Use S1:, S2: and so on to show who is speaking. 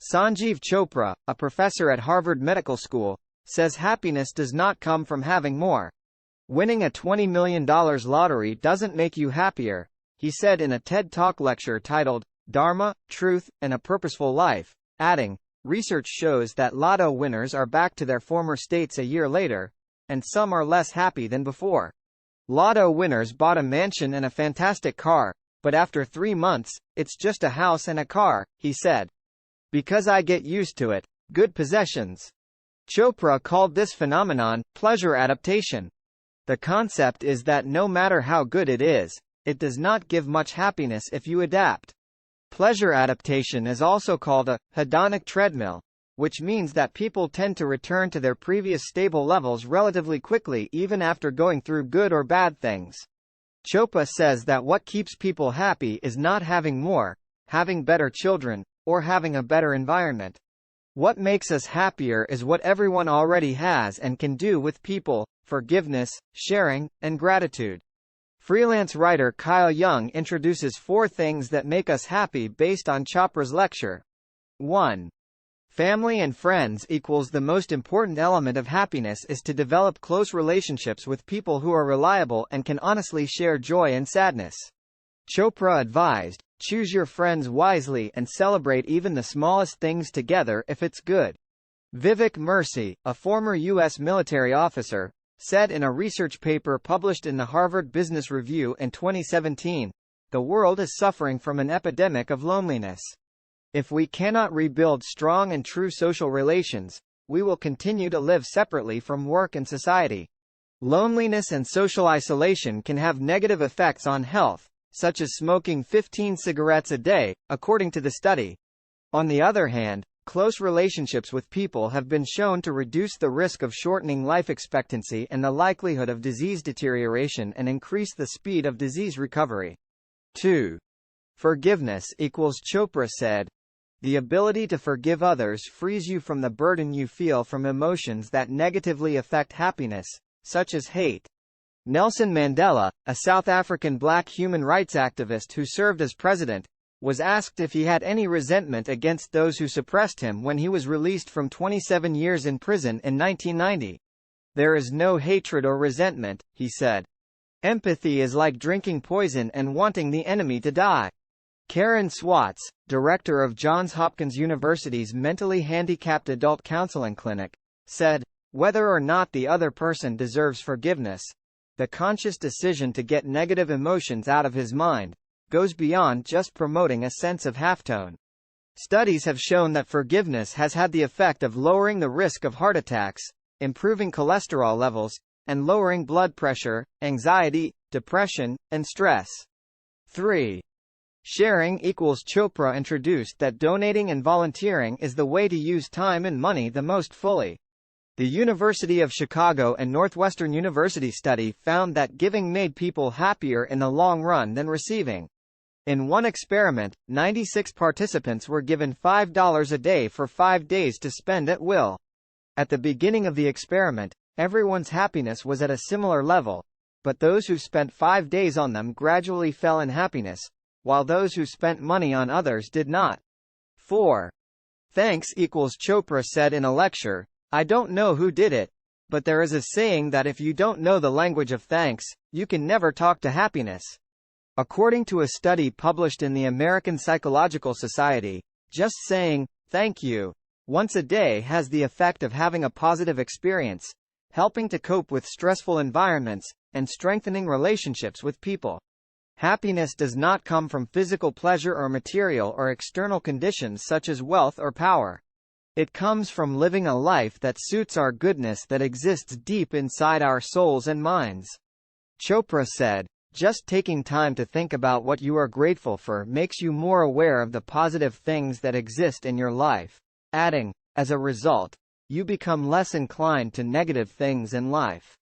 S1: Sanjeev Chopra, a professor at Harvard Medical School, says happiness does not come from having more. Winning a $20 million lottery doesn't make you happier, he said in a TED Talk lecture titled, Dharma, Truth, and a Purposeful Life, adding, research shows that lotto winners are back to their former states a year later, and some are less happy than before. Lotto winners bought a mansion and a fantastic car, but after 3 months, it's just a house and a car, he said. Because I get used to it. Good possessions. Chopra called this phenomenon pleasure adaptation. The concept is that no matter how good it is, it does not give much happiness if you adapt. Pleasure adaptation is also called a hedonic treadmill, which means that people tend to return to their previous stable levels relatively quickly even after going through good or bad things. Chopra says that what keeps people happy is not having more, having better children, or having a better environment. What makes us happier is what everyone already has and can do with people: forgiveness, sharing, and gratitude. Freelance writer Kyle Young introduces 4 things that make us happy based on Chopra's lecture. 1. Family and friends equals the most important element of happiness is to develop close relationships with people who are reliable and can honestly share joy and sadness. Chopra advised, choose your friends wisely and celebrate even the smallest things together if it's good. Vivek Murthy, a former U.S. military officer, said in a research paper published in the Harvard Business Review in 2017, the world is suffering from an epidemic of loneliness. If we cannot rebuild strong and true social relations, we will continue to live separately from work and society. Loneliness and social isolation can have negative effects on health, such as smoking 15 cigarettes a day, according to the study. On the other hand, close relationships with people have been shown to reduce the risk of shortening life expectancy and the likelihood of disease deterioration and increase the speed of disease recovery. 2. Forgiveness equals Chopra said. The ability to forgive others frees you from the burden you feel from emotions that negatively affect happiness, such as hate. Nelson Mandela, a South African black human rights activist who served as president, was asked if he had any resentment against those who suppressed him when he was released from 27 years in prison in 1990. There is no hatred or resentment, he said. Empathy is like drinking poison and wanting the enemy to die. Karen Swartz, director of Johns Hopkins University's Mentally Handicapped Adult Counseling Clinic, said, whether or not the other person deserves forgiveness, the conscious decision to get negative emotions out of his mind goes beyond just promoting a sense of halftone. Studies have shown that forgiveness has had the effect of lowering the risk of heart attacks, improving cholesterol levels, and lowering blood pressure, anxiety, depression, and stress. 3. Sharing equals Chopra introduced that donating and volunteering is the way to use time and money the most fully. The University of Chicago and Northwestern University study found that giving made people happier in the long run than receiving. In one experiment, 96 participants were given $5 a day for 5 days to spend at will. At the beginning of the experiment, everyone's happiness was at a similar level, but those who spent 5 days on them gradually fell in happiness, while those who spent money on others did not. 4. Thanks equals Chopra said in a lecture, I don't know who did it, but there is a saying that if you don't know the language of thanks, you can never talk to happiness. According to a study published in the American Psychological Society, just saying, thank you, once a day has the effect of having a positive experience, helping to cope with stressful environments, and strengthening relationships with people. Happiness does not come from physical pleasure or material or external conditions such as wealth or power. It comes from living a life that suits our goodness that exists deep inside our souls and minds. Chopra said, just taking time to think about what you are grateful for makes you more aware of the positive things that exist in your life, adding, as a result, you become less inclined to negative things in life.